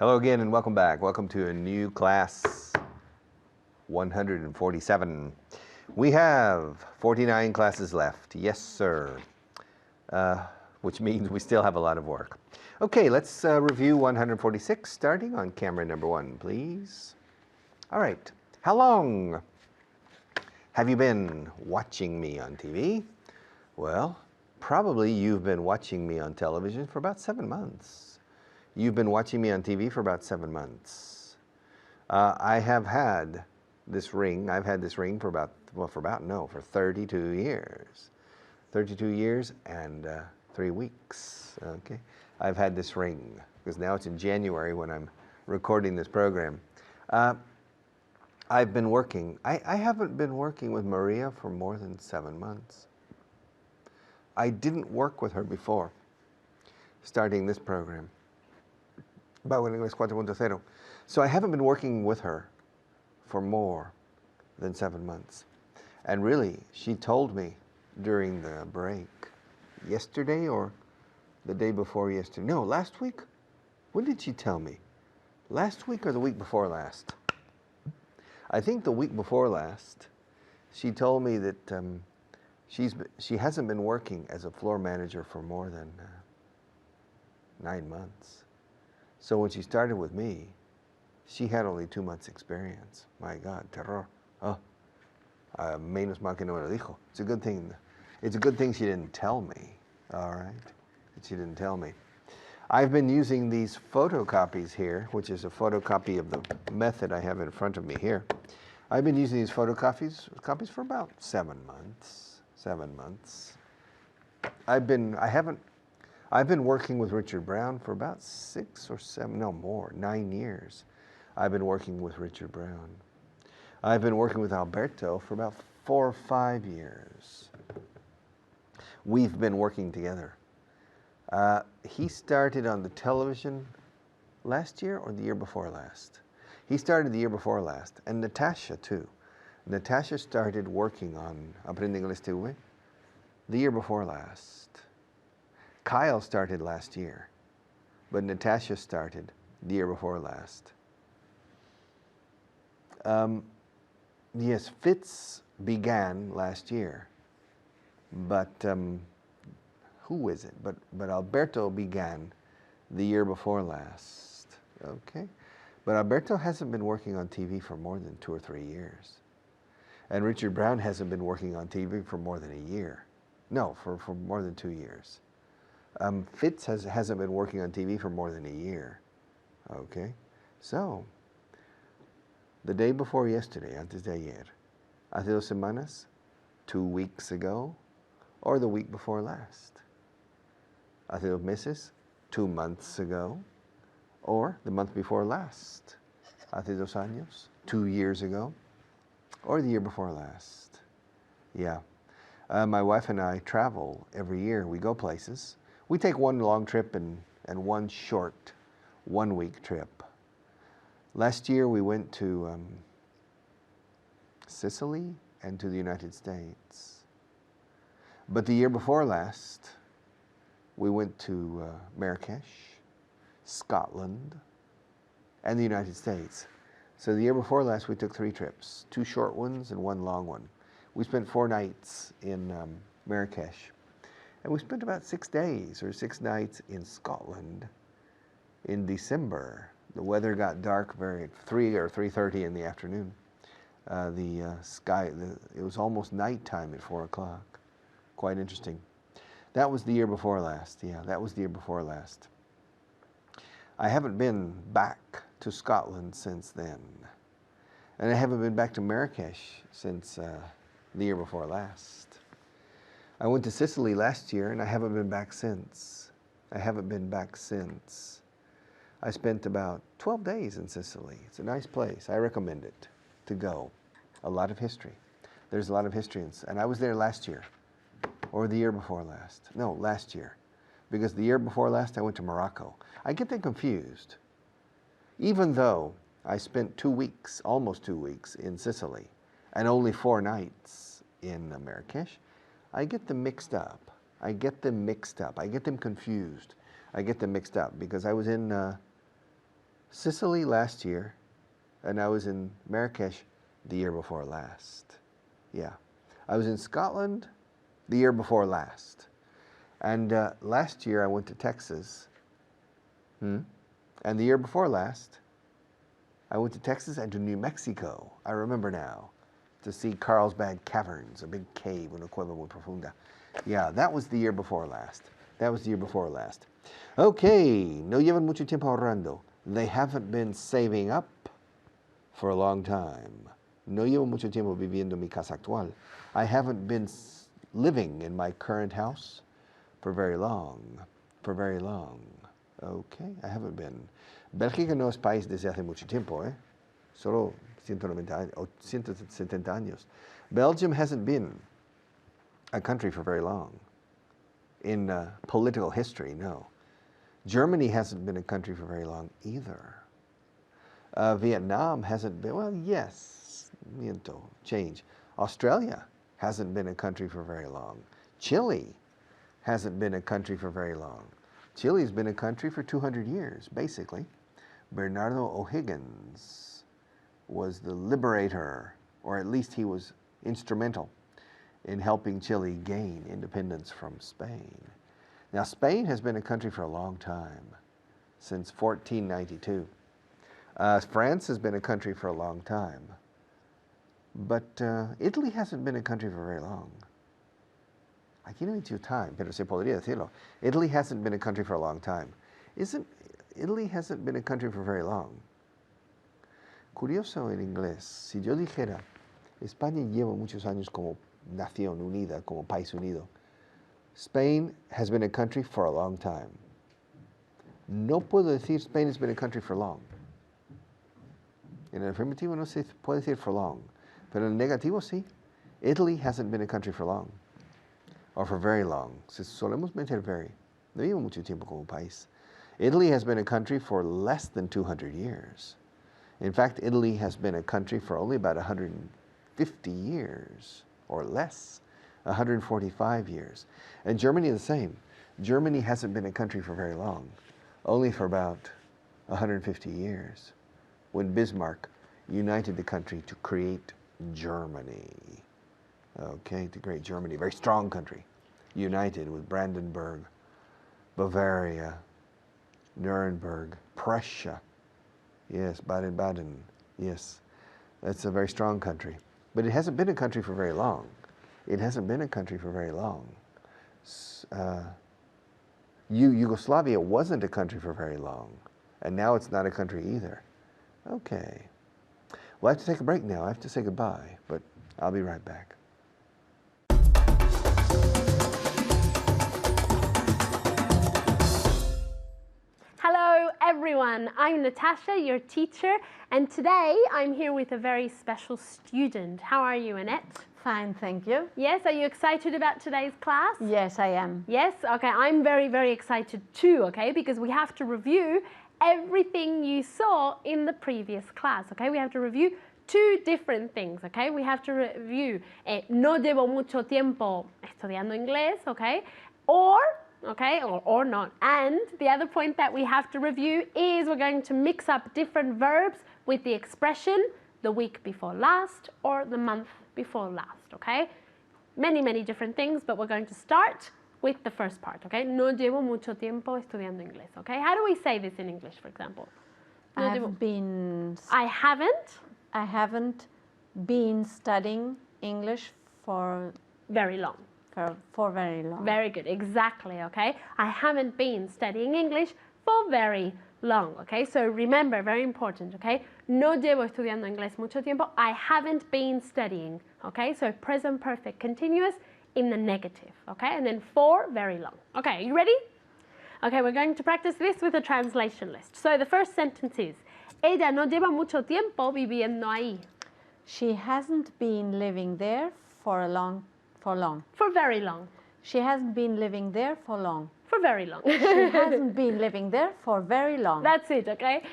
Hello again and welcome back. Welcome to a new class 147. We have 49 classes left. Yes, sir. Which means we still have a lot of work. Okay, let's review 146, starting on camera number 1, please. All right. How long have you been watching me on TV? Well, probably you've been watching me on television for about 7 months. You've been watching me on TV for about 7 months. I have had this ring. I've had this ring for for 32 years. 32 years and 3 weeks. Okay, I've had this ring because now it's in January when I'm recording this program. I've been working. I haven't been working with Maria for more than 7 months. I didn't work with her before starting this program. Vaughan Inglés 4.0. So I haven't been working with her for more than 7 months. And really, she told me during the break, yesterday or the day before yesterday. No, last week? When did she tell me? Last week or the week before last? I think the week before last, she told me that she hasn't been working as a floor manager for more than 9 months. So when she started with me, she had only 2 months experience. My God, terror. Oh, menos mal que no me lo dijo. It's a good thing. It's a good thing she didn't tell me. All right, she didn't tell me. I've been using these photocopies here, which is a photocopy of the method I have in front of me here. I've been using these photocopies for about 7 months. 7 months. I've been working with Richard Brown for about 6 or 7, no more, 9 years. I've been working with Richard Brown. I've been working with Alberto for about 4 or 5 years. We've been working together. He started on the television last year or the year before last? He started the year before last, and Natasha too. Natasha started working on Aprende Inglés TV the year before last. Kyle started last year, but Natasha started the year before last. Yes, Fitz began last year, but who is it? But Alberto began the year before last. Okay, but Alberto hasn't been working on TV for more than 2 or 3 years, and Richard Brown hasn't been working on TV for more than a year. No, for more than 2 years. Fitz hasn't been working on TV for more than a year. Okay, so the day before yesterday, antes de ayer, hace 2 semanas, 2 weeks ago, or the week before last. Hace 2 meses, 2 months ago, or the month before last. Hace 2 años, 2 years ago, or the year before last. Yeah. My wife and I travel every year. We go places. We take 1 long trip and 1 short 1-week trip. Last year we went to Sicily and to the United States. But the year before last, we went to Marrakesh, Scotland, and the United States. So the year before last, we took 3 trips, 2 short ones and 1 long one. We spent 4 nights in Marrakesh. And we spent about 6 days or 6 nights in Scotland in December. The weather got dark at 3 or 3:30 in the afternoon. It was almost nighttime at 4 o'clock. Quite interesting. That was the year before last. Yeah, that was the year before last. I haven't been back to Scotland since then. And I haven't been back to Marrakesh since the year before last. I went to Sicily last year and I haven't been back since. I spent about 12 days in Sicily. It's a nice place. I recommend it to go. A lot of history. There's a lot of history. And I was there last year or the year before last. No, last year. Because the year before last I went to Morocco. I get them confused. Even though I spent 2 weeks, almost 2 weeks in Sicily and only 4 nights in Marrakesh, I get them mixed up. I get them confused. I get them mixed up because I was in Sicily last year, and I was in Marrakesh the year before last. Yeah. I was in Scotland the year before last. And last year I went to Texas. And the year before last, I went to Texas and to New Mexico. I remember now. To see Carlsbad Caverns, a big cave, una cueva muy profunda. Yeah, that was the year before last. That was the year before last. Okay, no llevan mucho tiempo ahorrando. They haven't been saving up for a long time. No llevo mucho tiempo viviendo en mi casa actual. I haven't been living in my current house for very long. For very long. Okay, I haven't been. Bélgica no es país desde hace mucho tiempo, eh? Solo 190 o 170 años. Belgium hasn't been a country for very long. In political history, no. Germany hasn't been a country for very long either. Vietnam hasn't been, well, yes, miento, change. Australia hasn't been a country for very long. Chile hasn't been a country for very long. Chile's been a country for 200 years, basically. Bernardo O'Higgins was the liberator, or at least he was instrumental in helping Chile gain independence from Spain. Now, Spain has been a country for a long time, since 1492. France has been a country for a long time, but Italy hasn't been a country for very long. Aquí no hay mucho time, pero se podría decirlo. Italy hasn't been a country for a long time. Italy hasn't been a country for very long. Curioso en inglés, si yo dijera, España lleva muchos años como nación unida, como país unido. Spain has been a country for a long time. No puedo decir Spain has been a country for long. En el afirmativo no se puede decir for long, pero en el negativo sí. Italy hasn't been a country for long, or for very long. Solemos meter very. No lleva mucho tiempo como país. Italy has been a country for less than 200 years. In fact, Italy has been a country for only about 150 years, or less, 145 years. And Germany the same. Germany hasn't been a country for very long, only for about 150 years, when Bismarck united the country to create Germany. Okay, to create Germany, very strong country, united with Brandenburg, Bavaria, Nuremberg, Prussia, yes, Baden-Baden, yes. That's a very strong country. But it hasn't been a country for very long. It hasn't been a country for very long. Yugoslavia wasn't a country for very long, and now it's not a country either. Okay. Well, I have to take a break now. I have to say goodbye, but I'll be right back. Hello everyone, I'm Natasha, your teacher, and today I'm here with a very special student. How are you, Annette? Fine, thank you. Yes, are you excited about today's class? Yes, I am. Yes, okay, I'm very, very excited too, okay, because we have to review everything you saw in the previous class, okay? We have to review two different things, okay? We have to review no llevo mucho tiempo estudiando inglés, okay? Or not. And the other point that we have to review is we're going to mix up different verbs with the expression the week before last or the month before last, okay? Many, many different things, but we're going to start with the first part, okay? No llevo mucho tiempo estudiando inglés, okay? How do we say this in English, for example? I haven't been studying English for very long. For very long. Very good, exactly, okay? I haven't been studying English for very long, okay? So remember, very important, okay? No llevo estudiando inglés mucho tiempo. I haven't been studying, okay? So present perfect continuous in the negative, okay? And then for very long. Okay, are you ready? Okay, we're going to practice this with a translation list. So the first sentence is, ella no lleva mucho tiempo viviendo ahí. She hasn't been living there for long. For very long. She hasn't been living there for long. For very long. She hasn't been living there for very long. That's it, okay?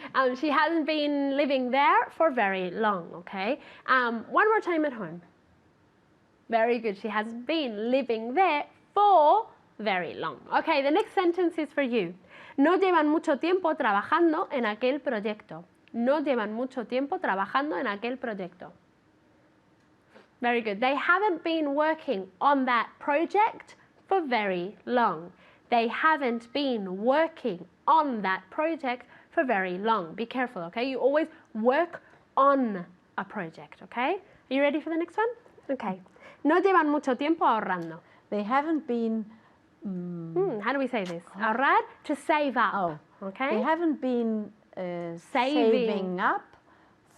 She hasn't been living there for very long, okay? One more time at home. Very good. She hasn't been living there for very long. Okay, the next sentence is for you. No llevan mucho tiempo trabajando en aquel proyecto. No llevan mucho tiempo trabajando en aquel proyecto. Very good. They haven't been working on that project for very long. They haven't been working on that project for very long. Be careful, okay? You always work on a project, okay? Are you ready for the next one? Okay. No llevan mucho tiempo ahorrando. They haven't been How do we say this? Ahorrar, to save up. Oh, Okay? they haven't been saving up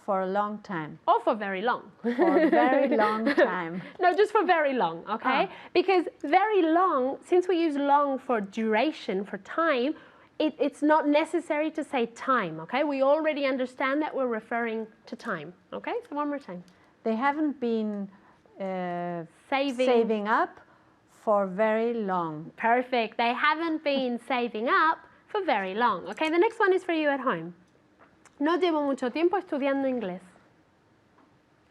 for a long time. Or for very long. For a very long time. No, just for very long, okay? Because very long, since we use long for duration, for time, it's not necessary to say time, okay? We already understand that we're referring to time, okay? So one more time. They haven't been Saving up for very long. Perfect. They haven't been saving up for very long. Okay, the next one is for you at home. No llevo mucho tiempo estudiando inglés.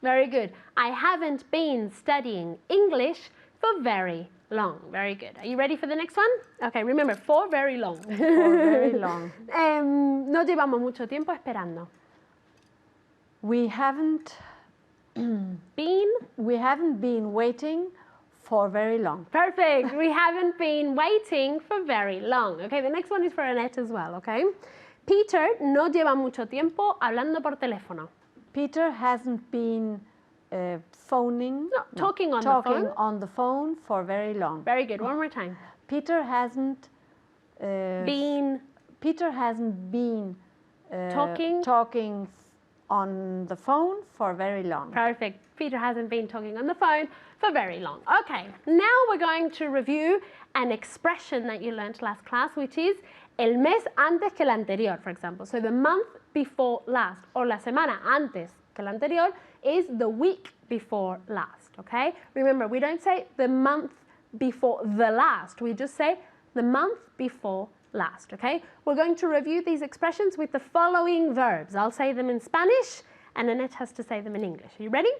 Very good. I haven't been studying English for very long. Very good. Are you ready for the next one? Okay, remember, for very long. For very long. No llevamos mucho tiempo esperando. We haven't been waiting for very long. Perfect. We haven't been waiting for very long. Okay, the next one is for Annette as well, okay? Peter no lleva mucho tiempo hablando por teléfono. Peter hasn't been talking on the phone for very long. Very good. One more time. Peter hasn't been talking on the phone for very long. Perfect. Peter hasn't been talking on the phone for very long. Okay, now we're going to review an expression that you learned last class, which is el mes antes que el anterior, for example. So the month before last, or la semana antes que el anterior, is the week before last, okay? Remember, we don't say the month before the last, we just say the month before last, okay? We're going to review these expressions with the following verbs. I'll say them in Spanish, and Annette has to say them in English. Are you ready?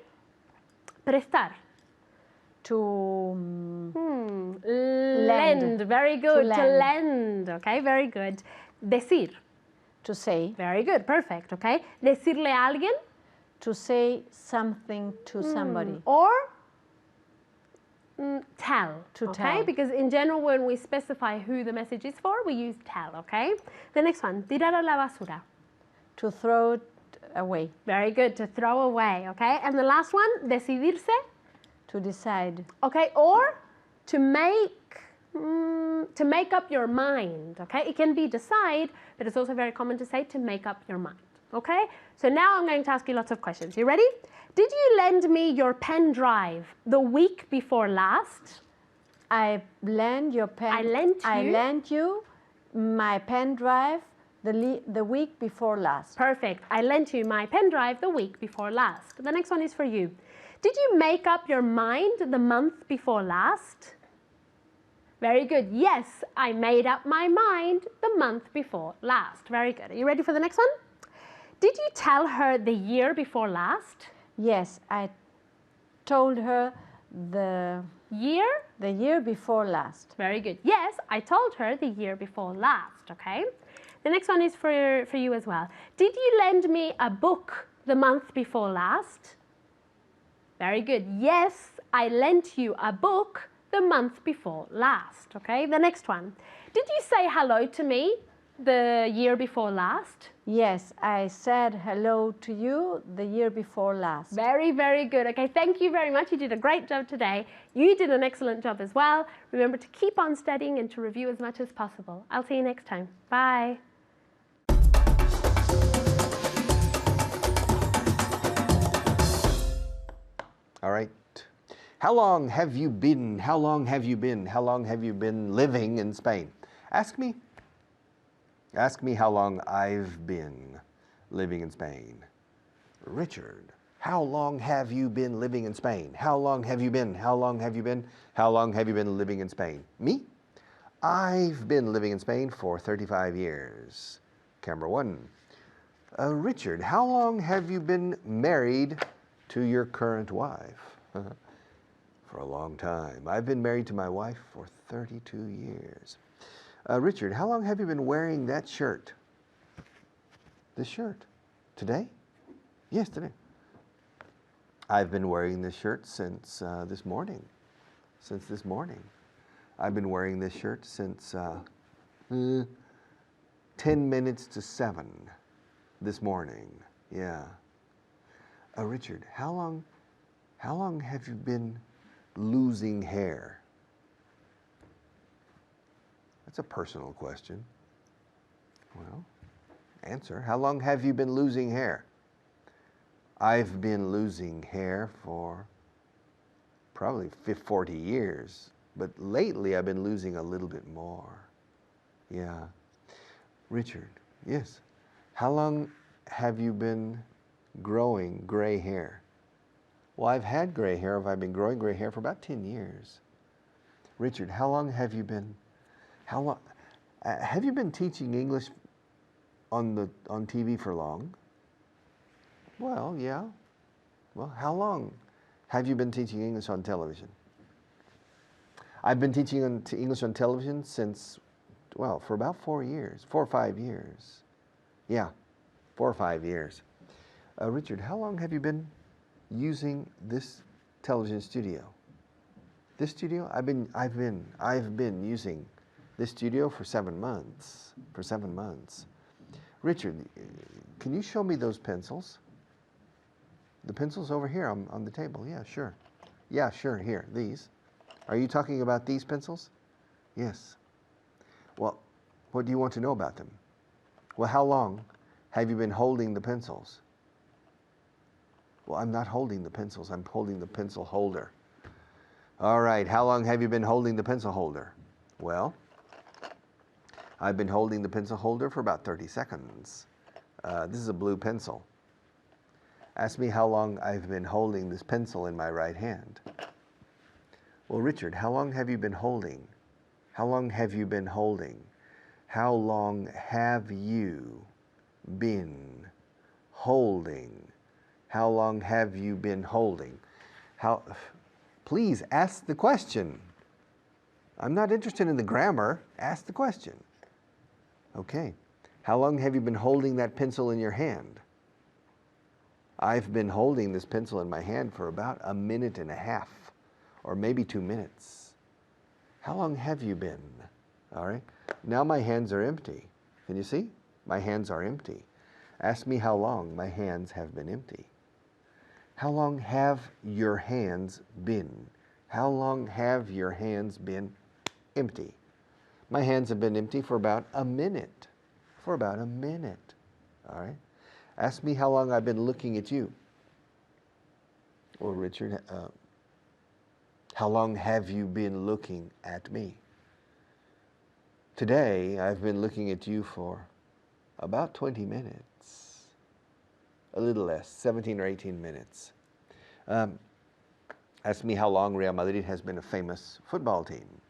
Prestar. To lend. Very good. To To lend. Okay, very good. Decir. To say. Very good. Perfect. Okay. Decirle a alguien. To say something to somebody. Or tell. To okay? tell. Because in general, when we specify who the message is for, we use tell. Okay. The next one. Tirar a la basura. To throw it away. Very good. To throw away. Okay. And the last one. Decidirse. To decide. Okay, or to make up your mind, okay? It can be decide, but it's also very common to say to make up your mind, okay? So now I'm going to ask you lots of questions. You ready? Did you lend me your pen drive the week before last? I lent you my pen drive the week before last. Perfect. I lent you my pen drive the week before last. The next one is for you. Did you make up your mind the month before last? Very good. Yes, I made up my mind the month before last. Very good. Are you ready for the next one? Did you tell her the year before last? Yes, I told her the year before last. Very good. Yes, I told her the year before last, okay? The next one is for you as well. Did you lend me a book the month before last? Very good. Yes, I lent you a book the month before last, okay? The next one. Did you say hello to me the year before last? Yes, I said hello to you the year before last. Very, very good. Okay, thank you very much. You did a great job today. You did an excellent job as well. Remember to keep on studying and to review as much as possible. I'll see you next time. Bye. All right. How long have you been living in Spain? Ask me. Ask me how long I've been living in Spain. Richard, how long have you been living in Spain? How long have you been living in Spain? Me? I've been living in Spain for 35 years. Camera one. Richard, how long have you been married to your current wife? For a long time. I've been married to my wife for 32 years. Richard, how long have you been wearing that shirt? This shirt? Today? Yes, today. I've been wearing this shirt since this morning. Since this morning. I've been wearing this shirt since 10 minutes to 7 this morning. Yeah. Richard, how long have you been losing hair? That's a personal question. Well, answer. How long have you been losing hair? I've been losing hair for probably 40 years, but lately I've been losing a little bit more. Yeah. Richard, yes. How long have you been growing gray hair? Well, I've had gray hair. I've been growing gray hair for about 10 years. Richard, how long have you been teaching English on TV for long? Well, yeah. Well, how long have you been teaching English on television? I've been teaching English on television since, well, for about 4 years, 4 or 5 years. Yeah, 4 or 5 years. Richard, how long have you been using this television studio? This studio? I've been using this studio for 7 months. For 7 months. Richard, can you show me those pencils? The pencils over here on the table. Yeah, sure. Yeah, sure. Here, these. Are you talking about these pencils? Yes. Well, what do you want to know about them? Well, how long have you been holding the pencils? Well, I'm not holding the pencils. I'm holding the pencil holder. All right. How long have you been holding the pencil holder? Well, I've been holding the pencil holder for about 30 seconds. This is a blue pencil. Ask me how long I've been holding this pencil in my right hand. Well, Richard, how long have you been holding? How long have you been holding? How long have you been holding? How long have you been holding? Please ask the question. I'm not interested in the grammar. Ask the question. Okay. How long have you been holding that pencil in your hand? I've been holding this pencil in my hand for about 1.5 minutes, or maybe 2 minutes. How long have you been? All right. Now my hands are empty. Can you see? My hands are empty. Ask me how long my hands have been empty. How long have your hands been? How long have your hands been empty? My hands have been empty for about 1 minute. For about 1 minute. All right. Ask me how long I've been looking at you. Or Richard, how long have you been looking at me? Today, I've been looking at you for about 20 minutes. A little less, 17 or 18 minutes. Ask me how long Real Madrid has been a famous football team.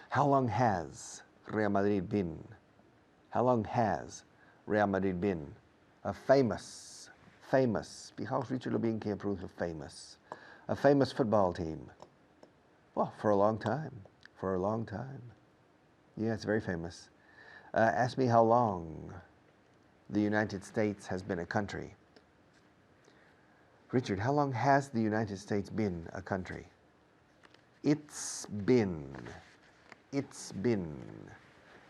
How long has Real Madrid been? How long has Real Madrid been a famous, fijaos Richard lo bien que pronuncia a famous football team? Well, for a long time. For a long time. Yeah, it's very famous. Ask me how long the United States has been a country. Richard, how long has the United States been a country? It's been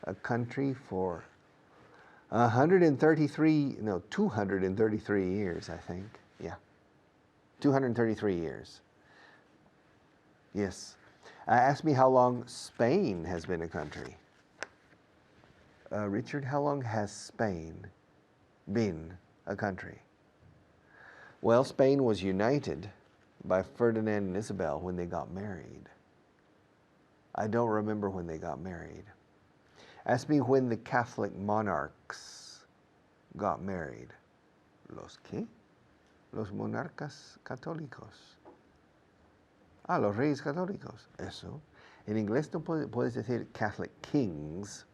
a country for 233 years, I think. Yeah, 233 years. Yes. Ask me how long Spain has been a country. Richard, how long has Spain been a country? Well, Spain was united by Ferdinand and Isabel when they got married. I don't remember when they got married. Ask me when the Catholic monarchs got married. ¿Los qué? Los monarcas católicos. Ah, los reyes católicos. Eso. En inglés no puedes decir Catholic kings,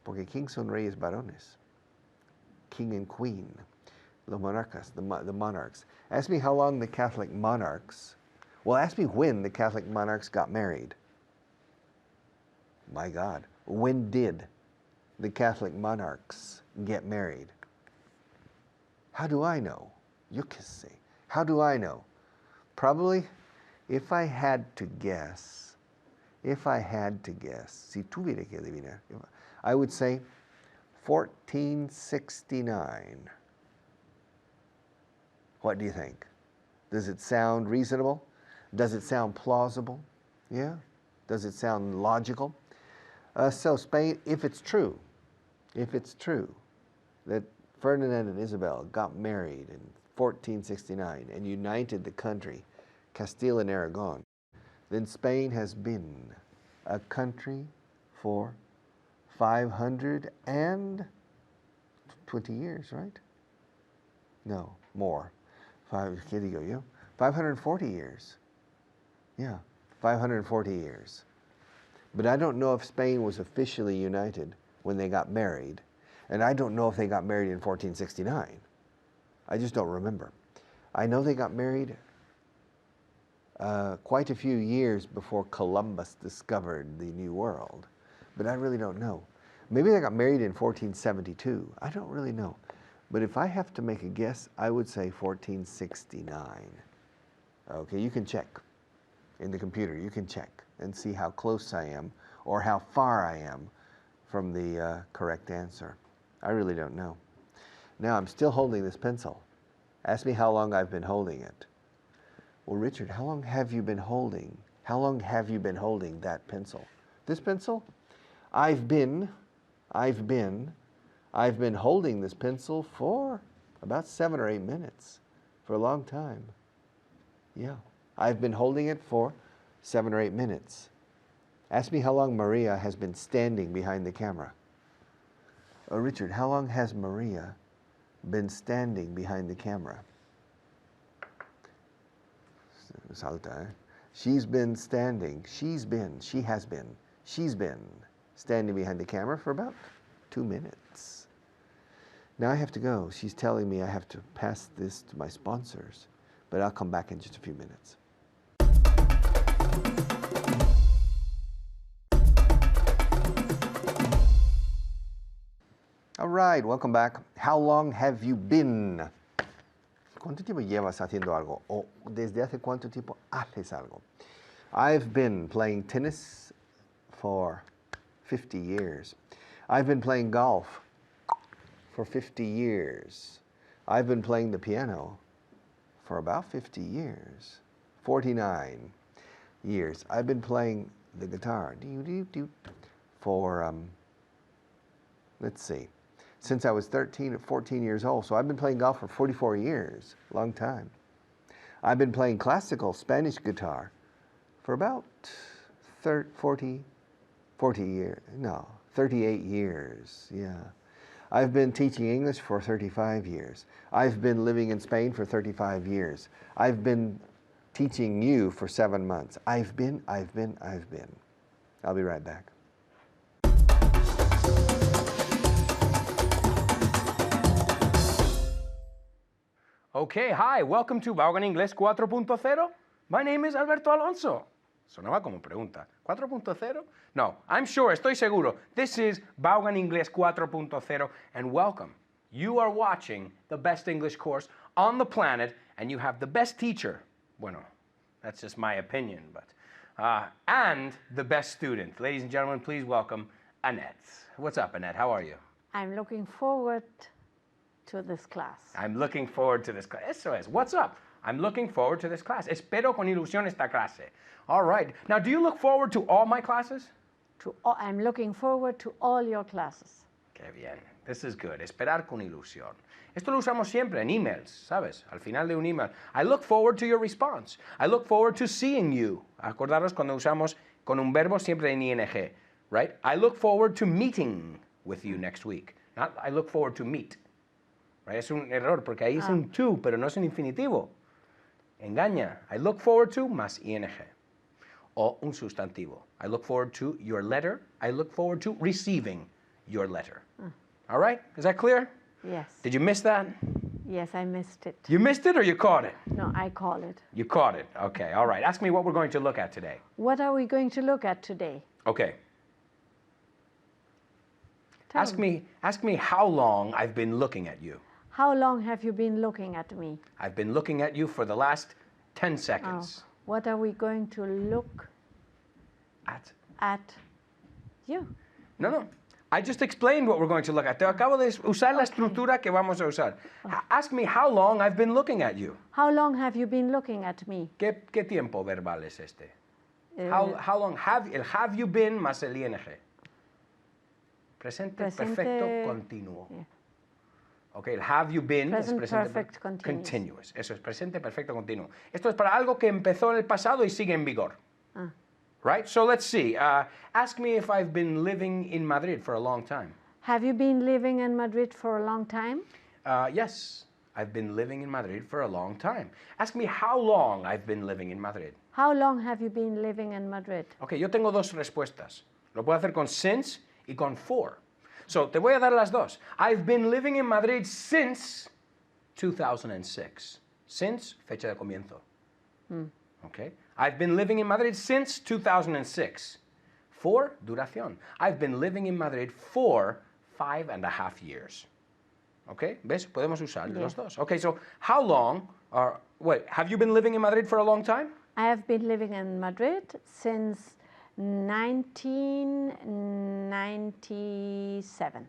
porque kings son reyes varones. King and queen. Los monarcas, the monarchs. Ask me how long the Catholic monarchs, well, ask me when the Catholic monarchs got married. My God. When did the Catholic monarchs get married? How do I know? Yo qué sé. How do I know? Probably, if I had to guess, si tuviera que adivinar, I would say 1469. What do you think? Does it sound reasonable? Does it sound plausible? Yeah? Does it sound logical? So Spain, if it's true that Ferdinand and Isabel got married in 1469 and united the country, Castile and Aragon, then Spain has been a country for 520 years, right? No, more. 540 years. Yeah, 540 years. But I don't know if Spain was officially united when they got married, and I don't know if they got married in 1469. I just don't remember. I know they got married quite a few years before Columbus discovered the New World, but I really don't know. Maybe they got married in 1472. I don't really know. But if I have to make a guess, I would say 1469. Okay, you can check in the computer. You can check and see how close I am or how far I am from the correct answer. I really don't know. Now, I'm still holding this pencil. Ask me how long I've been holding it. Well, Richard, how long have you been holding that pencil? This pencil? I've been holding this pencil for about 7 or 8 minutes, for a long time. Yeah, I've been holding it for 7 or 8 minutes. Ask me how long Maria has been standing behind the camera. Oh, Richard, how long has Maria been standing behind the camera? Salta, eh? She has been standing behind the camera for about 2 minutes. Now I have to go. She's telling me I have to pass this to my sponsors, but I'll come back in just a few minutes. All right, welcome back. How long have you been? ¿Cuánto tiempo llevas haciendo algo? ¿O desde hace cuánto tiempo haces algo? I've been playing tennis for 50 years. I've been playing golf for 50 years. I've been playing the piano for about 50 years. 49 years. I've been playing the guitar for, let's see, since I was 13 or 14 years old. So I've been playing golf for 44 years, long time. I've been playing classical Spanish guitar for about 38 years, yeah. I've been teaching English for 35 years. I've been living in Spain for 35 years. I've been teaching you for 7 months. I've been. I'll be right back. Okay, hi, welcome to Vaughan Inglés 4.0. My name is Alberto Alonso. Sonaba como pregunta. ¿4.0? No, I'm sure, estoy seguro. This is Vaughan Inglés 4.0, and welcome. You are watching the best English course on the planet, and you have the best teacher. Bueno, that's just my opinion, but and the best student. Ladies and gentlemen, please welcome Annette. What's up, Annette? How are you? I'm looking forward to this class. I'm looking forward to this class. Eso es. What's up? I'm looking forward to this class. Espero con ilusión esta clase. All right. Now, do you look forward to all my classes? I'm looking forward to all your classes. Qué bien. This is good. Esperar con ilusión. Esto lo usamos siempre en emails, ¿sabes? Al final de un email. I look forward to your response. I look forward to seeing you. Acordaros cuando usamos con un verbo siempre en ing, right? I look forward to meeting with you next week. Not I look forward to meet. Right? Es un error porque ahí es un to, pero no es un infinitivo. Engaña. I look forward to más ing. O un sustantivo. I look forward to your letter. I look forward to receiving your letter. All right? Is that clear? Yes. Did you miss that? Yes, I missed it. You missed it or you caught it? No, I caught it. You caught it. Okay, all right. Ask me what we're going to look at today. What are we going to look at today? Okay. Ask me how long I've been looking at you. How long have you been looking at me? I've been looking at you for the last 10 Oh, seconds. what are we going to look at you? No. I just explained what we're going to look at. Te acabo de usar la estructura que vamos a usar. Ask me how long I've been looking at you. How long have you been looking at me? ¿Qué tiempo verbal es este? How long have you been más el ing? Presente perfecto continuo. Yeah. Okay, el have you been Present es presente perfect continuous. Eso es presente perfecto continuo. Esto es para algo que empezó en el pasado y sigue en vigor. Right? So let's see. Ask me if I've been living in Madrid for a long time. Have you been living in Madrid for a long time? Yes, I've been living in Madrid for a long time. Ask me how long I've been living in Madrid. How long have you been living in Madrid? Okay, yo tengo dos respuestas. Lo puedo hacer con since y con for. So, te voy a dar las dos. I've been living in Madrid since 2006. Since, fecha de comienzo. Okay. I've been living in Madrid since 2006. For, duración. I've been living in Madrid for 5.5 years. Okay, ¿ves? Podemos usar los dos. Okay, so how long, have you been living in Madrid for a long time? I have been living in Madrid since 1997.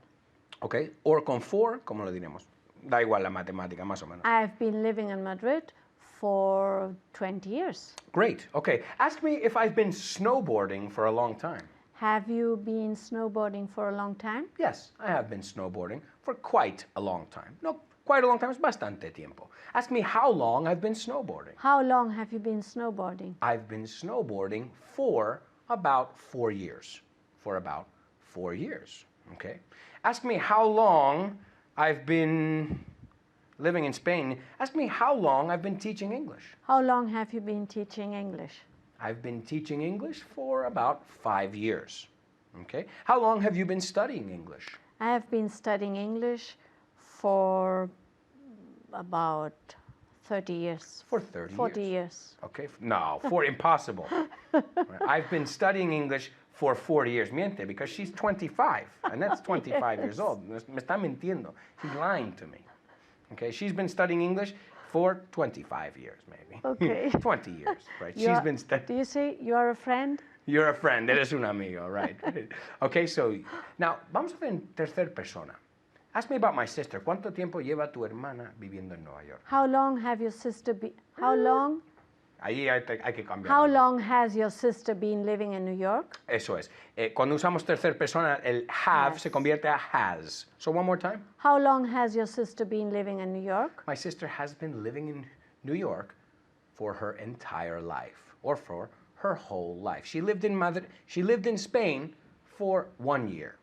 Okay, or con for, ¿cómo lo diremos? Da igual la matemática, más o menos. I have been living in Madrid for 20 years. Great, okay. Ask me if I've been snowboarding for a long time. Have you been snowboarding for a long time? Yes, I have been snowboarding for quite a long time. No, quite a long time, es bastante tiempo. Ask me how long I've been snowboarding. How long have you been snowboarding? I've been snowboarding for about 4 years. For about 4 years, okay? Ask me how long I've been living in Spain. Ask me how long I've been teaching English. How long have you been teaching English? I've been teaching English for about 5 years, okay? How long have you been studying English? I have been studying English for about 30 years. For 30 40 years. years. Okay, no, for impossible. Right, I've been studying English for 40 years. Miente, because she's 25, and that's 25 years old. Me está mintiendo. She's lying to me. Okay, she's been studying English for 25 years, maybe. Okay. 20 years, right? You She's are- been studying. Do you say you are a friend? You're a friend, eres un amigo, right? Okay, so, now, vamos a hacer en tercer persona. Ask me about my sister. ¿Cuánto tiempo lleva tu hermana viviendo en Nueva York? How long have your sister been? How long? Ahí hay que cambiar. How long has your sister been living in New York? Eso es. Cuando usamos tercer persona, el have Has. se convierte a has. So one more time. How long has your sister been living in New York? My sister has been living in New York for her entire life, or for her whole life. She lived in Spain for 1 year.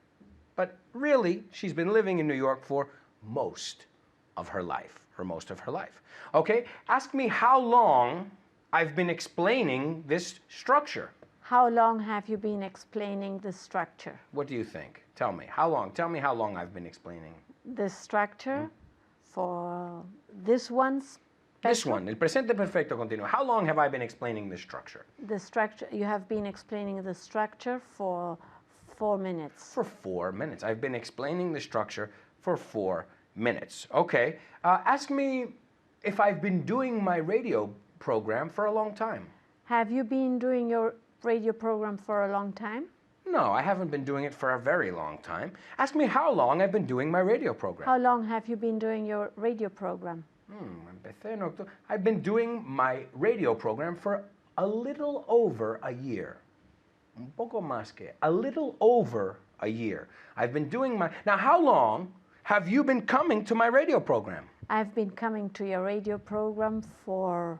But really, she's been living in New York for most of her life, Okay? Ask me how long I've been explaining this structure. How long have you been explaining the structure? What do you think? Tell me. How long? Tell me how long I've been explaining. The structure for this one's This special- one, el presente perfecto continuo. How long have I been explaining this structure? The structure, you have been explaining the structure for 4 minutes. For 4 minutes. I've been explaining the structure for 4 minutes. Okay. Ask me if I've been doing my radio program for a long time. Have you been doing your radio program for a long time? No, I haven't been doing it for a very long time. Ask me how long I've been doing my radio program. How long have you been doing your radio program? Empecé en octubre. I've been doing my radio program for a little over a year. Un poco más que. A little over a year. I've been doing my... Now, how long have you been coming to my radio program? I've been coming to your radio program for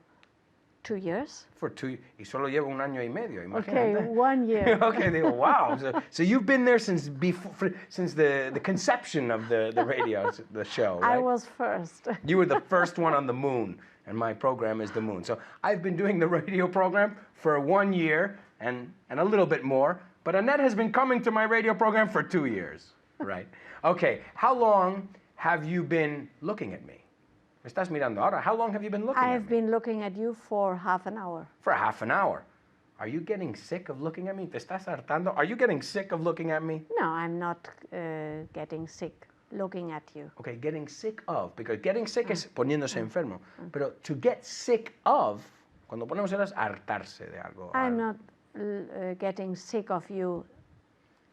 2 years. For 2... Y solo llevo 1 año y medio, Okay, imagínate. 1 year. Okay, digo, wow. So you've been there since the conception of the radio, the show, right? I was first. You were the first one on the moon, and my program is the moon. So I've been doing the radio program for 1 year and a little bit more, but Annette has been coming to my radio program for 2 years, right? Okay, how long have you been looking at me? Me estás mirando ahora. How long have you been looking at I've me? been looking at you for half an hour. For half an hour. Are you getting sick of looking at me? ¿Te estás hartando? Are you getting sick of looking at me? No, I'm not getting sick looking at you. Okay, getting sick of, because getting sick es poniéndose enfermo, pero to get sick of, cuando ponemos el es hartarse de algo. I'm not getting sick of you,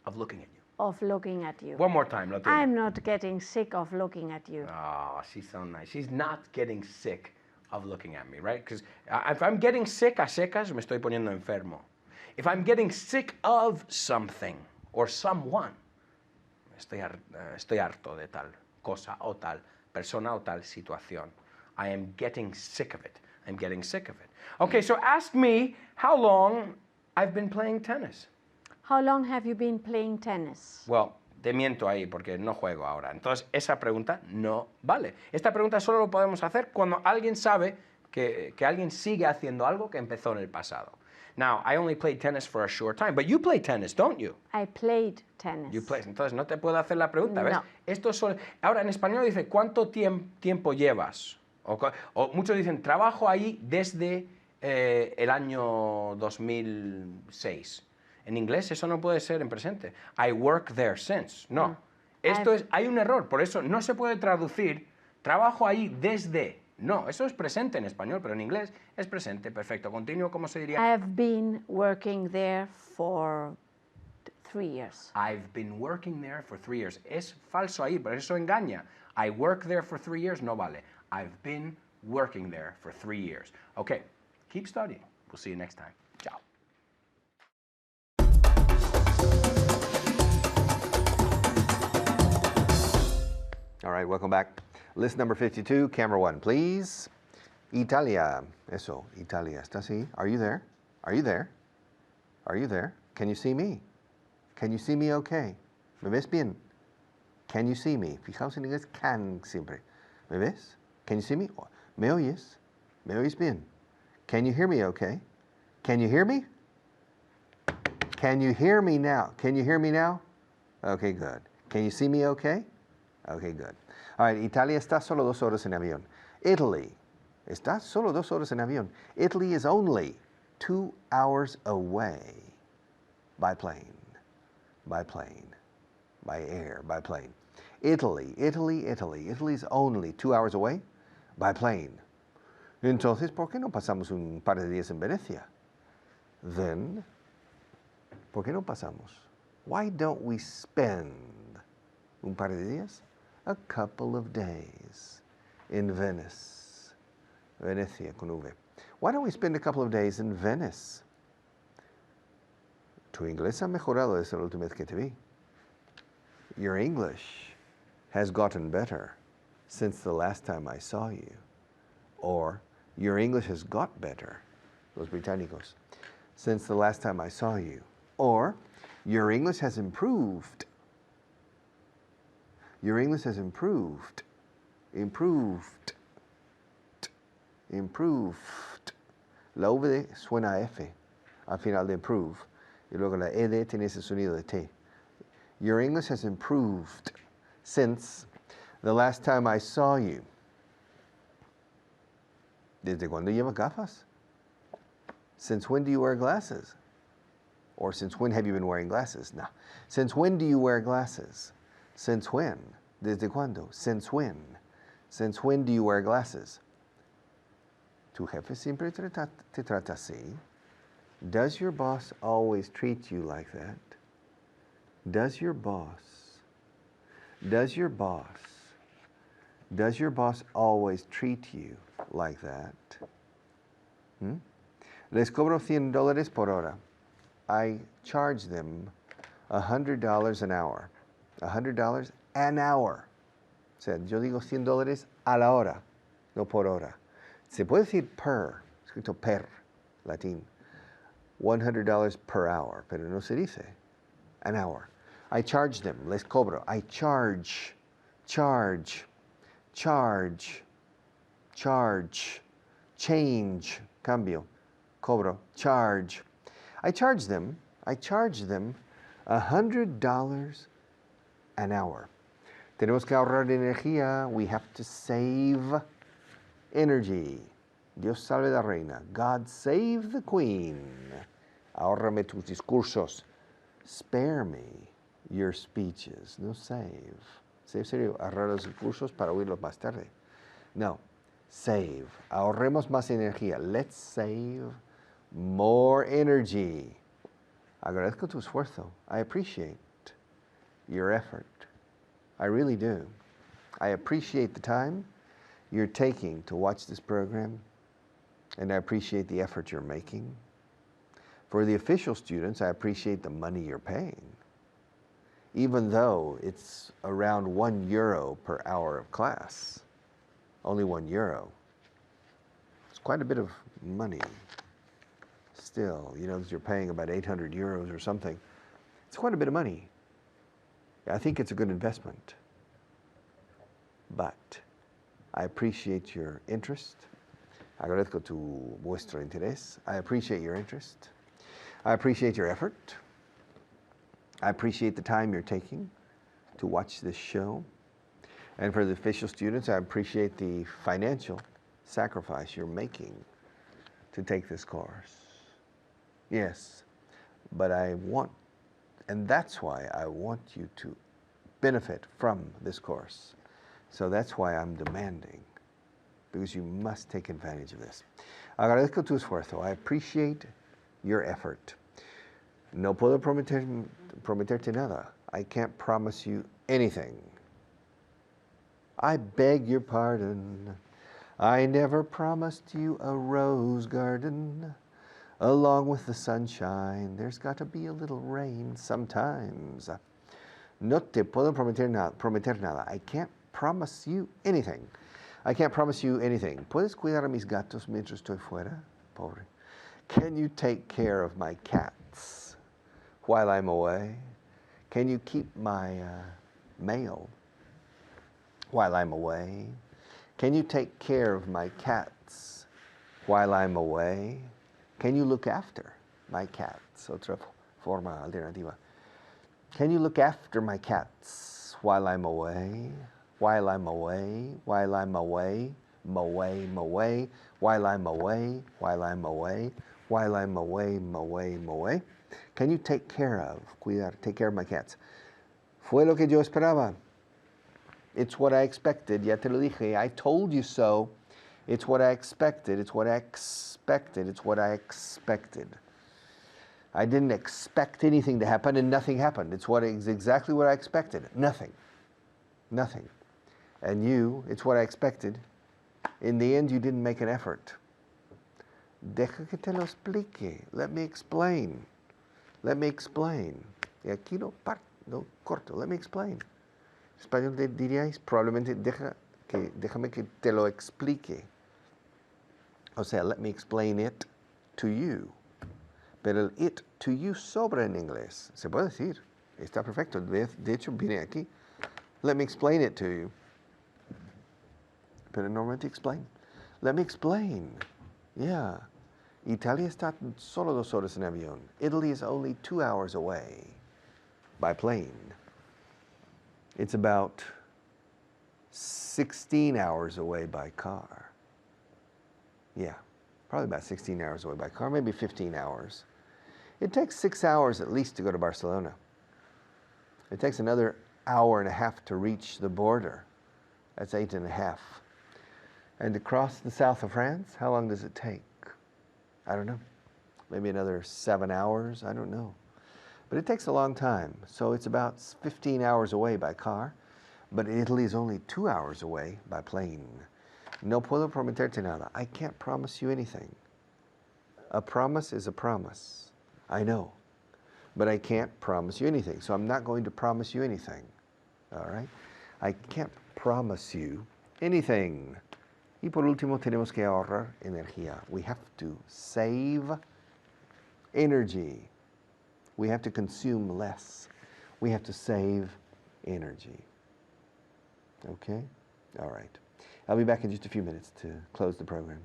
Of looking at you. of looking at you. One more time, lo tiene. I'm not getting sick of looking at you. Oh, she's so nice. She's not getting sick of looking at me, right? Because if I'm getting sick a secas, me estoy poniendo enfermo. If I'm getting sick of something or someone, estoy harto de tal cosa o tal persona o tal situación. I am getting sick of it. I'm getting sick of it. Okay, so ask me how long I've been playing tennis. How long have you been playing tennis? Well, te miento ahí porque no juego ahora. Entonces, esa pregunta no vale. Esta pregunta solo lo podemos hacer cuando alguien sabe que alguien sigue haciendo algo que empezó en el pasado. Now, I only played tennis for a short time, but you play tennis, don't you? I played tennis. You play. Entonces, no te puedo hacer la pregunta, ¿ves? No. Esto solo... Ahora, en español dice, ¿cuánto tiempo llevas? O muchos dicen, trabajo ahí desde el año 2006. En inglés eso no puede ser en presente. I work there since. No. Hay un error, por eso no se puede traducir trabajo ahí desde. No, eso es presente en español, pero en inglés es presente. Perfecto. Continuo, ¿cómo se diría? I have been working there for 3 years. I've been working there for 3 years. Es falso ahí, pero eso engaña. I work there for 3 years no vale. I've been working there for 3 years. Okay, keep studying. We'll see you next time. Ciao. All right, welcome back. List number 52, camera 1, please. Italia. Eso, Italia. ¿Estás ahí? Are you there? Are you there? Are you there? Can you see me? Can you see me okay? ¿Me ves bien? Can you see me? Fijaos en inglés, can siempre. ¿Me ves? Can you see me? ¿Me oyes? ¿Me oyes bien? Can you hear me okay? Can you hear me? Can you hear me now? Can you hear me now? Okay, good. Can you see me okay? Okay, good. All right, Italia está solo 2 horas en avión. Italy está solo 2 horas en avión. Italy is only 2 hours away by plane, by air, by plane. Italy is only 2 hours away by plane. Entonces, ¿por qué no pasamos un par de días en Venecia? Then, ¿por qué no pasamos? Why don't we spend un par de días? A couple of days in Venice. Venecia con V. Why don't we spend a couple of days in Venice? Tu inglés ha mejorado desde la última vez que te vi. Your English has gotten better since the last time I saw you. Or, your English has got better, los británicos, since the last time I saw you. Or, your English has improved. Your English has improved. Improved. Improved. La V suena a F al final de improve. Y luego la ED tiene ese sonido de T. Your English has improved since the last time I saw you. ¿Desde cuándo llevas gafas? Since when do you wear glasses? Or since when have you been wearing glasses? No. Since when do you wear glasses? Since when? ¿Desde cuándo? Since when? Since when do you wear glasses? Tu jefe siempre te trata así. Does your boss always treat you like that? Does your boss always treat you like that? Les cobro $100 por hora. I charge them $100 an hour. $100 an hour. O sea, yo digo $100 a la hora, no por hora. Se puede decir per, escrito per, latín. $100 per hour, pero no se dice an hour. I charge them, les cobro. I charge, change, cambio, cobro, charge. I charge them $100 an hour. Tenemos que ahorrar energía. We have to save energy. Dios salve la reina. God save the queen. Ahórrame tus discursos. Spare me your speeches. No save. Save serio, ahorrar los discursos para oírlos más tarde. No. Save. Ahorremos más energía. Let's save more energy. Agradezco tu esfuerzo. I appreciate your effort. I really do. I appreciate the time you're taking to watch this program, and I appreciate the effort you're making. For the official students, I appreciate the money you're paying, even though it's around €1 per hour of class. Only €1. It's quite a bit of money. Still, you know, you're paying about €800 or something. It's quite a bit of money. I think it's a good investment. But I appreciate your interest. Agradezco vuestro interés. I appreciate your interest. I appreciate your effort. I appreciate the time you're taking to watch this show. And for the official students, I appreciate the financial sacrifice you're making to take this course. Yes, but and that's why I want you to benefit from this course. So that's why I'm demanding, because you must take advantage of this. Agradezco tu esfuerzo. I appreciate your effort. No puedo prometerte nada. I can't promise you anything. I beg your pardon. I never promised you a rose garden. Along with the sunshine, there's got to be a little rain sometimes. No te puedo prometer nada. I can't promise you anything. I can't promise you anything. ¿Puedes cuidar a mis gatos mientras estoy fuera? Pobre. Can you take care of my cats while I'm away? Can you keep my mail while I'm away? Can you take care of my cats while I'm away? Can you look after my cats? Otra forma alternativa. Can you look after my cats while I'm away? While I'm away, while I'm away, away, while I'm away, while I'm away, while I'm away. Can you take care of, cuidar, take care of my cats? Fue lo que yo esperaba. It's what I expected. Ya te lo dije. I told you so. It's what I expected. It's what I expected. It's what I expected. I didn't expect anything to happen, and nothing happened. It's exactly what I expected. Nothing. Nothing. And it's what I expected. In the end, you didn't make an effort. Deja que te lo explique. Let me explain. Let me explain. Y aquí no corto. Let me explain. En español diríais probablemente déjame que te lo explique. O sea, let me explain it to you. Pero el it to you sobra en inglés. Se puede decir. Está perfecto. De hecho, viene aquí. Let me explain it to you. Pero normalmente explain. Let me explain. Yeah. Italia está solo 2 horas en avión. Italy is only 2 hours away by plane. It's about 16 hours away by car. Yeah, probably about 16 hours away by car, maybe 15 hours. It takes 6 hours at least to go to Barcelona. It takes another hour and a half to reach the border. That's 8.5. And to cross the south of France, how long does it take? I don't know. Maybe another 7 hours, I don't know. But it takes a long time. So it's about 15 hours away by car, but Italy is only 2 hours away by plane. No puedo prometerte nada. I can't promise you anything. A promise is a promise. I know. But I can't promise you anything. So I'm not going to promise you anything. All right? I can't promise you anything. Y por último, tenemos que ahorrar energía. We have to save energy. We have to consume less. We have to save energy. Okay? All right. I'll be back in just a few minutes to close the program.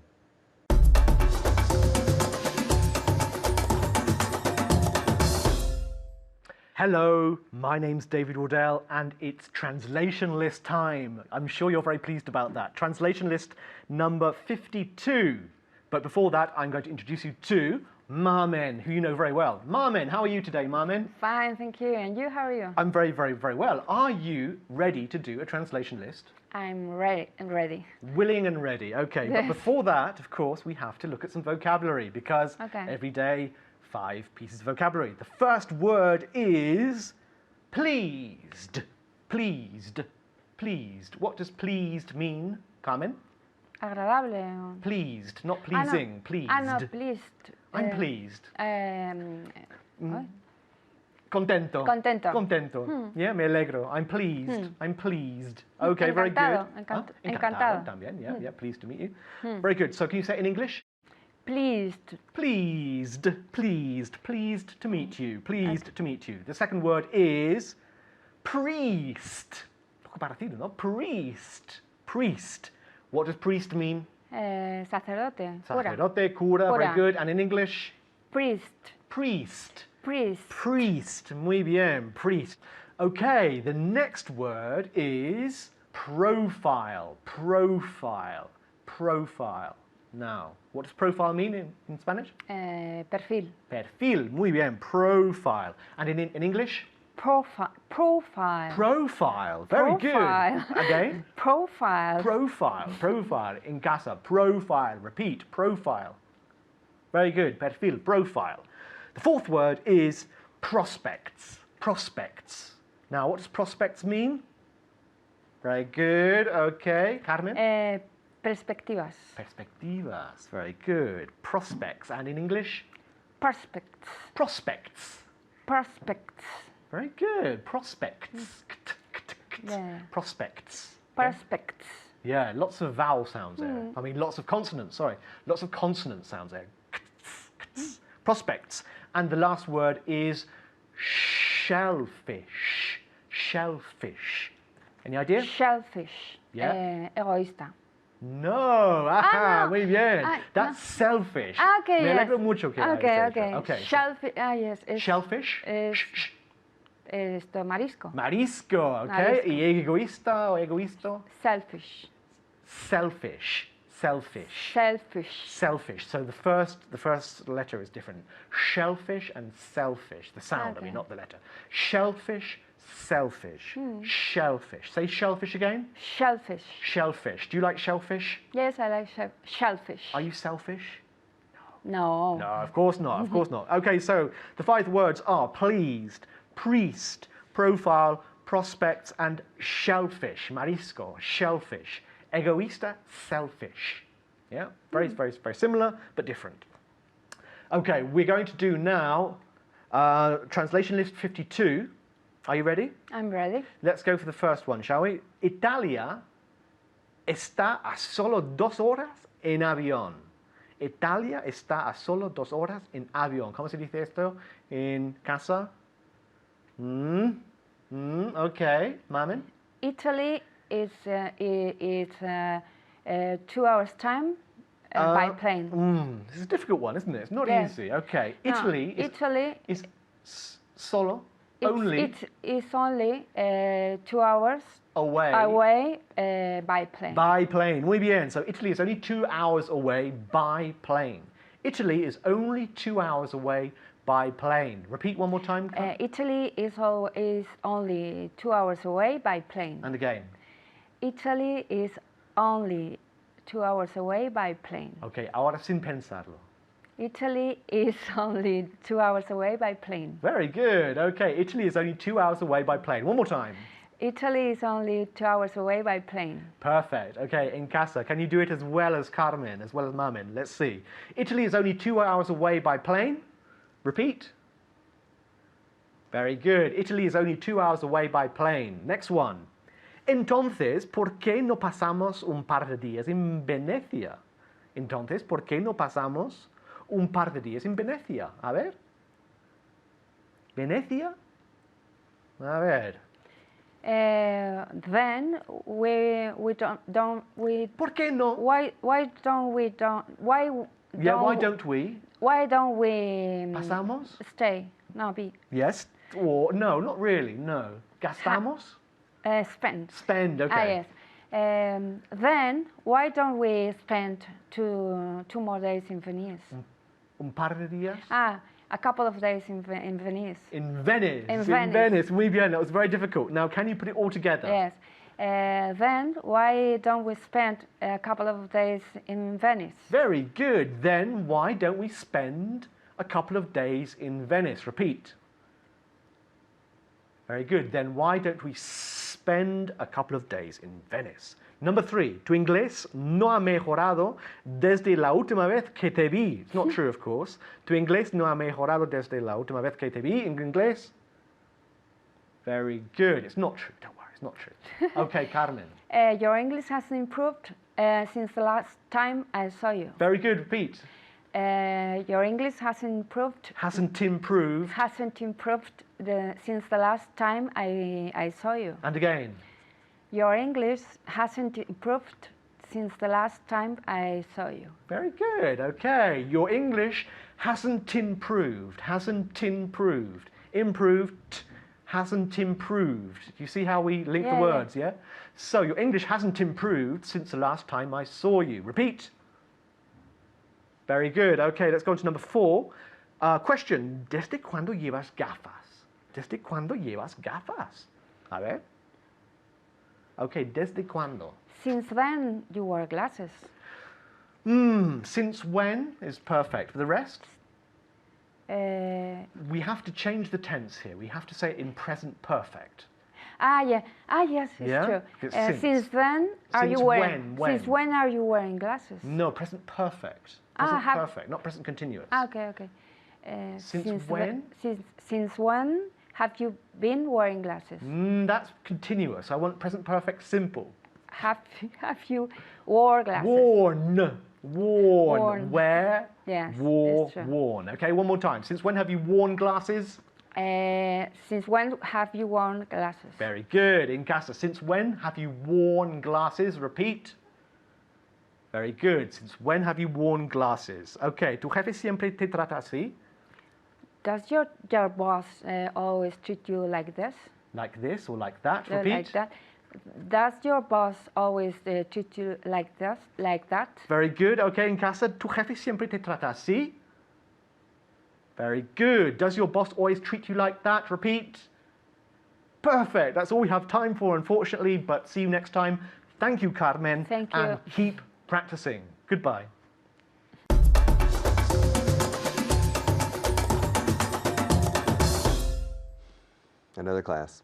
Hello, my name's David Wardell, and it's translation list time. I'm sure you're very pleased about that. Translation list number 52. But before that, I'm going to introduce you to Marmen, who you know very well. Marmen, how are you today, Marmen? Fine, thank you. And you, how are you? I'm very, very, very well. Are you ready to do a translation list? I'm ready. Willing and ready. Okay, but before that, of course, we have to look at some vocabulary because every day, 5 pieces of vocabulary. The first word is pleased. Pleased. Pleased. What does pleased mean, Carmen? Agradable. Pleased, not pleasing. Pleased. No, pleased. I'm pleased. Contento. Contento. Contento. Yeah, me alegro. I'm pleased. I'm pleased. Okay, very good. Encantado. Encantado. También, yeah, pleased to meet you. Very good. So can you say it in English? Pleased. Pleased. Pleased. Pleased to meet you. Pleased to meet you. The second word is priest. Poco parecido, ¿no? Priest. Priest. What does priest mean? Sacerdote. Sacerdote, cura, very good. And in English? Priest. Priest. Priest. Priest. Muy bien, priest. Okay, the next word is profile. Profile. Profile. Now, what does profile mean in Spanish? Perfil. Perfil. Muy bien, profile. And in English? Profile. Profile. Very Profile. good. Again? Profile. Profile. Profile. In casa. Profile. Repeat. Profile. Very good. Perfil. Profile. The fourth word is prospects. Prospects. Now, what does prospects mean? Very good. Okay. Carmen? Perspectivas. Perspectivas. Very good. Prospects. And in English? Prospects. Prospects. Prospects. Very good. Prospects. Yeah. Prospects. Prospects. Yeah, lots of vowel sounds there. I mean, lots of consonants, sorry. Lots of consonant sounds there. Prospects. And the last word is shellfish. Shellfish. Any idea? Shellfish. Yeah. Egoísta. No. Aha, no. muy bien. That's selfish. Okay, Me yes. alegro mucho que Okay. so Shellfish. Yes. shellfish. Esto, marisco. Marisco, okay. Marisco. Y egoísta o egoísto? Selfish. Selfish. Selfish. Selfish. Selfish. So the first letter is different. Shellfish and selfish. The sound, I mean, not the letter. Shellfish, selfish. Shellfish. Say shellfish again. Shellfish. Shellfish. Do you like shellfish? Yes, I like shellfish. Are you selfish? No. No, of course not. Of course not. Okay, so the 5 words are pleased, priest, profile, prospects, and shellfish. Marisco, shellfish. Egoísta, selfish. Yeah, very, very, very similar, but different. Okay, we're going to do now translation list 52. Are you ready? I'm ready. Let's go for the first one, shall we? Italia está a solo 2 horas en avión. Italia está a solo 2 horas en avión. ¿Cómo se dice esto en casa? Okay, Mamen? Italy is 2 hours time by plane. This is a difficult one, isn't it? It's not Yes. easy. Okay, No, Italy is solo, only It's only 2 hours away by plane. by plane. Muy bien. So Italy is only 2 hours away by plane. Italy is only 2 hours away by plane. Repeat one more time. Italy is only 2 hours away by plane. And again. Italy is only 2 hours away by plane. Okay, ahora sin pensarlo. Italy is only 2 hours away by plane. Very good. Okay, Italy is only 2 hours away by plane. One more time. Italy is only 2 hours away by plane. Perfect. Okay, in casa, can you do it as well as Carmen, as well as Mamen? Let's see. Italy is only 2 hours away by plane. Repeat. Very good. Italy is only 2 hours away by plane. Next one. Entonces, ¿por qué no pasamos un par de días en Venecia? Entonces, ¿por qué no pasamos un par de días en Venecia? A ver. ¿Venecia? A ver. Then we don't we. ¿Por qué no? Why don't we ¿Pasamos? stay? No, be. Yes. Or no, not really. No. ¿Gastamos? Spend. Spend. Okay. Yes. Then why don't we spend two more days in Venice? Un par de días. A couple of days in Venice. In Venice. In Venice. Muy bien. That was very difficult. Now, can you put it all together? Yes. Then why don't we spend a couple of days in Venice? Very good. Then why don't we spend a couple of days in Venice? Repeat. Very good. Then why don't we spend a couple of days in Venice? Number 3. Tu inglés no ha mejorado desde la última vez que te vi. It's not true, of course. Tu inglés no ha mejorado desde la última vez que te vi en inglés. Very good. It's not true. Don't worry. It's not true. Okay, Carmen. Your English has improved since the last time I saw you. Very good. Repeat. Your English has improved. Hasn't improved. Hasn't improved since the last time I saw you. And again. Your English hasn't improved since the last time I saw you. Very good. Okay. Your English hasn't improved. Hasn't improved. Improved. Hasn't improved. Do you see how we link the words, yeah? So your English hasn't improved since the last time I saw you. Repeat. Very good. Okay, let's go on to number 4. Question. ¿Desde cuándo llevas gafas? ¿Desde cuándo llevas gafas? A ver. Okay, ¿desde cuándo? Since when you wear glasses? Since when is perfect. For the rest? Yeah. We have to change the tense here. We have to say it in present perfect. Yeah. Yes, it's Yeah? true. It's Since when are Since you wearing? when? Since when are you wearing glasses? No, present perfect. Present perfect, not present continuous. Okay. Since when? Since when have you been wearing glasses? That's continuous. I want present perfect simple. Have you wore glasses? Worn. Wear. Yes, Wore. it's true. Worn. Okay, one more time. Since when have you worn glasses? Since when have you worn glasses? Very good. In casa. Since when have you worn glasses? Repeat. Very good. Since when have you worn glasses? Okay, ¿tu jefe siempre te trata así? Does your boss always treat you like this? Like this or like that? Repeat. Like that? Does your boss always treat you like this, like that? Very good. Okay, in casa. ¿Tu jefe siempre te trata así? Very good. Does your boss always treat you like that? Repeat. Perfect. That's all we have time for, unfortunately, but see you next time. Thank you, Carmen. Thank you. And keep practicing. Goodbye. Another class.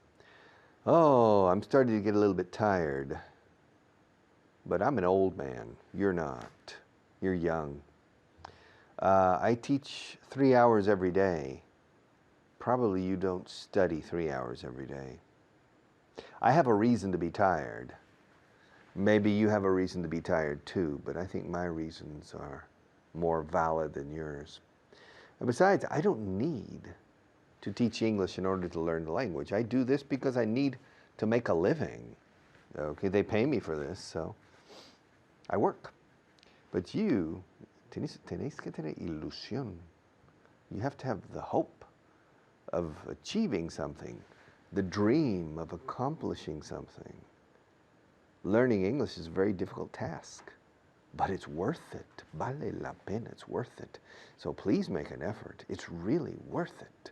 Oh, I'm starting to get a little bit tired. But I'm an old man. You're not. You're young. I teach 3 hours every day. Probably you don't study 3 hours every day. I have a reason to be tired. Maybe you have a reason to be tired too, but I think my reasons are more valid than yours. And besides, I don't need to teach English in order to learn the language. I do this because I need to make a living. Okay, they pay me for this, so I work. But you, tenéis que tener ilusión. You have to have the hope of achieving something, the dream of accomplishing something. Learning English is a very difficult task, but it's worth it. Vale la pena, it's worth it. So please make an effort. It's really worth it.